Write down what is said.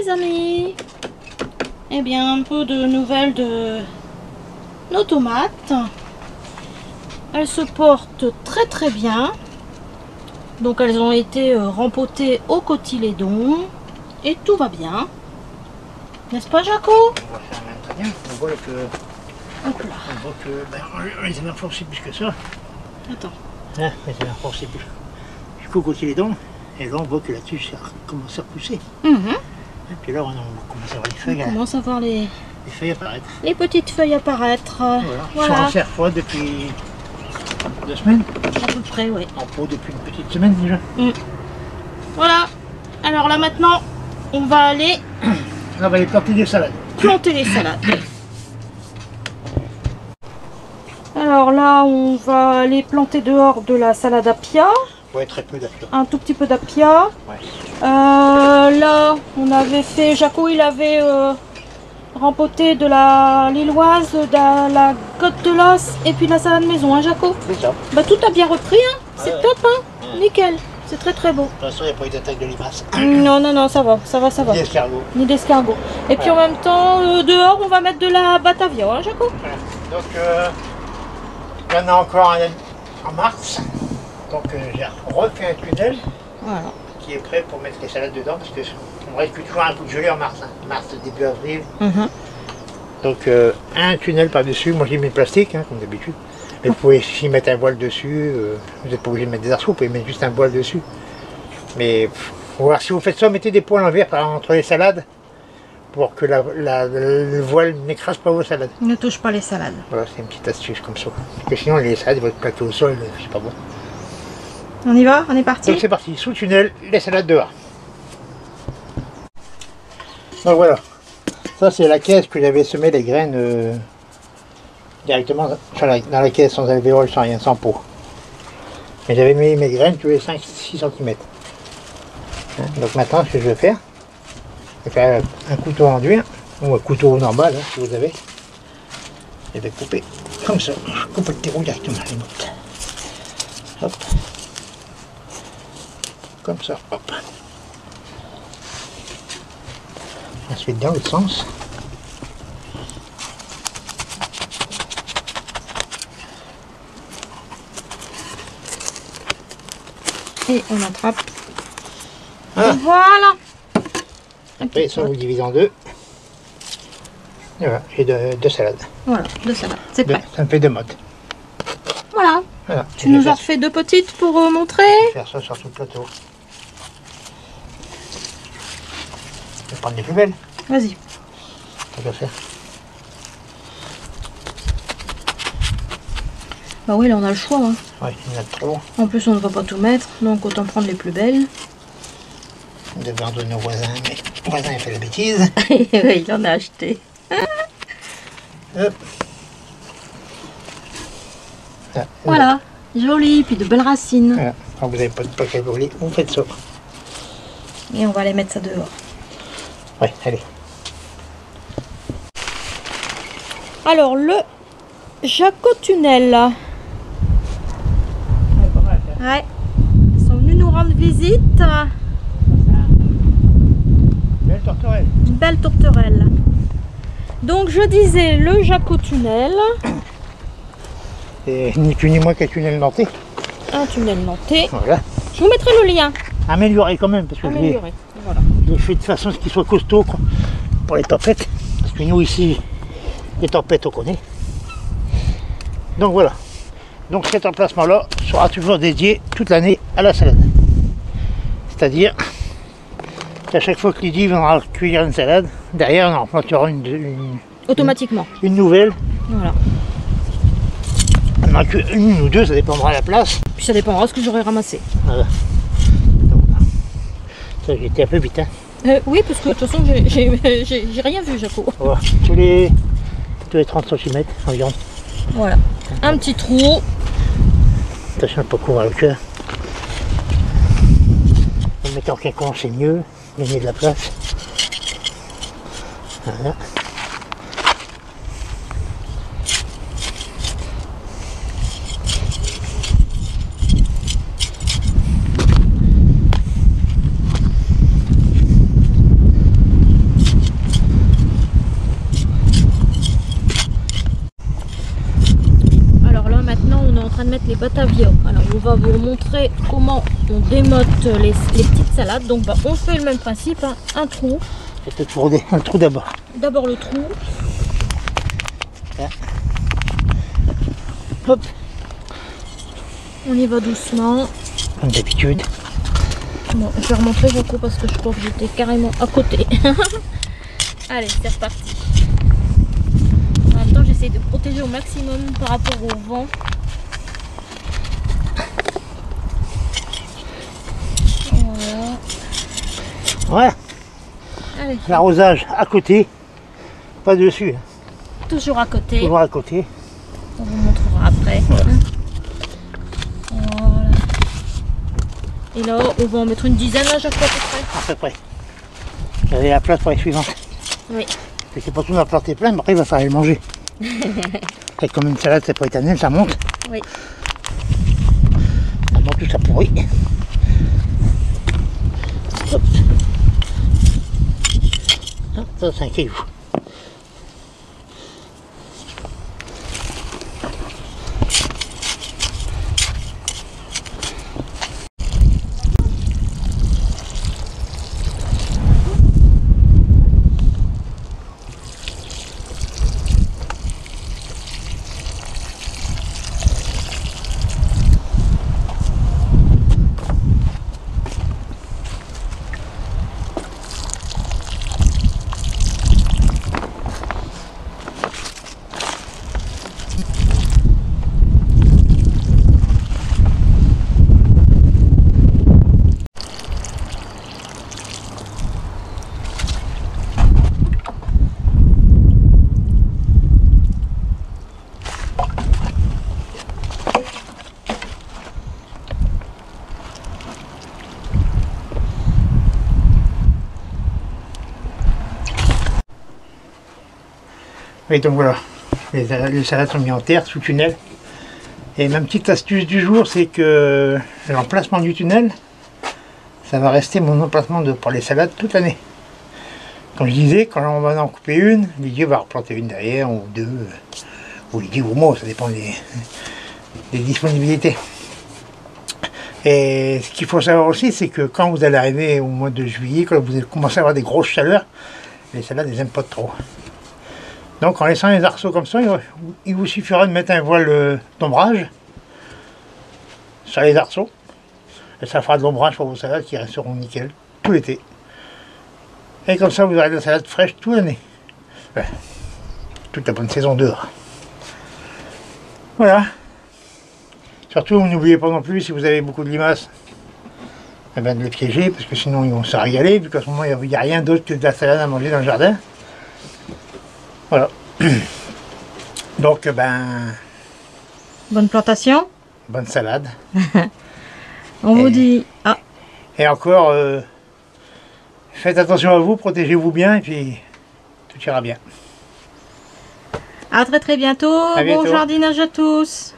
Amis, eh bien un peu de nouvelles de nos tomates. Elles se portent très bien, donc elles ont été rempotées au cotylédon et tout va bien, n'est-ce pas Jaco? On va faire même très bien. On voit que hop là. on voit que on les a renforcés plus que ça. Attends, Hein, on les a renforcés plus jusqu'au cotylédon, et là on voit que là-dessus ça commence à repousser. Et puis là, on commence à voir les feuilles. On commence à voir les feuilles apparaître. Les petites feuilles apparaître. Voilà. Ils sont en serre froide depuis 2 semaines. À peu près, oui. En pot depuis une petite semaine déjà. Voilà. Alors là maintenant, on va aller... On va aller planter des salades. Planter les salades. Alors là, on va aller planter dehors de la salade apia. Ouais, très peu d'apia. Un tout petit peu d'apia. Ouais. Là, on avait fait... Jaco, il avait rempoté de la lilloise, de la côte de l'os et puis de la salade maison, hein Jaco? C'est ça. Bah tout a bien repris, hein. C'est Ouais. top, hein. Nickel. C'est très beau. De toute façon, il n'y a pas eu d'attaque de limaces. Non, ça va. Ni d'escargot. Ni d'escargot. Et puis en même temps, dehors, on va mettre de la batavia, hein Jaco? Voilà. Donc, il y en a encore en mars. Donc, j'ai refait un tunnel. Voilà. Qui est prêt pour mettre les salades dedans parce qu'on ne reste plus toujours un coup de gelée en mars. Hein. Mars, début avril. Donc un tunnel par-dessus. Moi j'ai mis le plastique hein, comme d'habitude. Mais vous pouvez aussi mettre un voile dessus. Vous n'êtes pas obligé de mettre des arceaux, vous pouvez mettre juste un voile dessus. Mais faut voir si vous faites ça, mettez des poils en verre entre les salades pour que le voile n'écrase pas vos salades. Ne touche pas les salades. Voilà, c'est une petite astuce comme ça. Parce que sinon les salades vont être plaquées au sol, c'est pas bon. On y va? On est parti? Donc c'est parti, sous tunnel, les salades dehors. Donc voilà, ça c'est la caisse que j'avais semé les graines directement dans la caisse sans alvéole, sans rien, sans pot. Mais j'avais mis mes graines tous les 5-6 cm. Donc maintenant ce que je vais faire, un couteau enduit, ou un couteau normal hein, si vous avez. Je vais couper comme ça, je coupe le terreau directement les mottes. Hop. Comme ça, hop. Ensuite dans l'autre sens. Et on attrape. Ah. Voilà. Après ça vous divisez en deux. Et voilà, j'ai deux salades. Voilà, 2 salades, c'est prêt. Ça me fait 2 mottes. Voilà. Voilà. Tu nous as refait 2 petites pour montrer? Je vais faire ça sur tout le plateau. Je vais prendre les plus belles. Vas-y. Ça va faire. Bah oui, là on a le choix. Hein. Oui, il y en a trop. En plus, on ne va pas tout mettre, donc autant prendre les plus belles. On devait en donner aux voisins, mais le voisin a fait la bêtise. Il en a acheté. Hop. Voilà, joli, puis de belles racines. Voilà. Quand vous n'avez pas de plaque à brûler, vous faites ça. Et on va aller mettre ça dehors. Oui, allez. Alors, le Jaco-Tunnel. Ouais, ils sont venus nous rendre visite. Belle tourterelle. Une belle tourterelle. Donc, je disais le Jaco-Tunnel. Et ni plus ni moins qu'un tunnel nantais. Un tunnel nantais. Voilà. Je vous mettrai le lien. Amélioré quand même, parce que Amélioré. Voilà. je l'ai fait de façon à ce qu'il soit costaud pour les tempêtes. Parce que nous ici, les tempêtes on connaît. Donc voilà. Donc cet emplacement-là sera toujours dédié toute l'année à la salade. C'est-à-dire qu'à chaque fois que Lydie viendra cueillir une salade, derrière on en plantera Automatiquement. une nouvelle Voilà. Il en a qu'une ou deux, ça dépendra de la place. Puis ça dépendra de ce que j'aurai ramassé. Voilà. Donc, ça, j'ai été un peu vite. Hein. Oui, parce que de toute façon, j'ai rien vu, Jaco. Voilà. Tous les 30 cm environ. Voilà. Un petit trou. Attention de ne pas couvrir le cœur. En mettant quelqu'un, c'est mieux. Gagner de la place. Voilà. De mettre les batavias. Alors on va vous montrer comment on démote les petites salades. Donc bah, on fait le même principe, hein. Un trou. Un trou d'abord. D'abord le trou. Là. Hop. On y va doucement. Comme d'habitude. Bon, je vais remontrer beaucoup parce que je crois que j'étais carrément à côté. Allez, c'est reparti. En même temps, j'essaie de protéger au maximum par rapport au vent. Voilà. Allez. L'arrosage à côté, pas dessus. Toujours à côté. Toujours à côté. On vous montrera après. Voilà. Voilà. Et là, on va en mettre une dizaine à chaque fois à peu près. À peu près. J'avais la place pour les suivantes. Oui. C'est pas tout d'en planter plein, mais après il va falloir les manger. C'est comme une salade, c'est pas éternel, ça monte. Oui. Ça monte tout ça pourrit. Hop. Ça c'est un caillou. Oui, donc voilà, les salades sont mises en terre sous tunnel. Et ma petite astuce du jour, c'est que l'emplacement du tunnel, ça va rester mon emplacement pour les salades toute l'année. Comme je disais, quand on va en couper une, Didier va replanter une derrière, ou deux, ou Didier ou moi, ça dépend des disponibilités. Et ce qu'il faut savoir aussi, c'est que quand vous allez arriver au mois de juillet, quand vous allez commencer à avoir des grosses chaleurs, les salades, elles n'aiment pas trop. Donc en laissant les arceaux comme ça, il vous suffira de mettre un voile d'ombrage sur les arceaux. Et ça fera de l'ombrage pour vos salades qui resteront nickel tout l'été. Et comme ça, vous aurez de la salade fraîche toute l'année. Ouais, toute la bonne saison dehors. Voilà. Surtout, n'oubliez pas non plus, si vous avez beaucoup de limaces, eh ben, de les piéger, parce que sinon ils vont se régaler, vu qu'à ce moment, il n'y a rien d'autre que de la salade à manger dans le jardin. Voilà. Donc, ben... Bonne plantation. Bonne salade. On vous dit... Ah. Et encore, faites attention à vous, protégez-vous bien, et puis tout ira bien. À très bientôt. À bientôt. Bon jardinage à tous.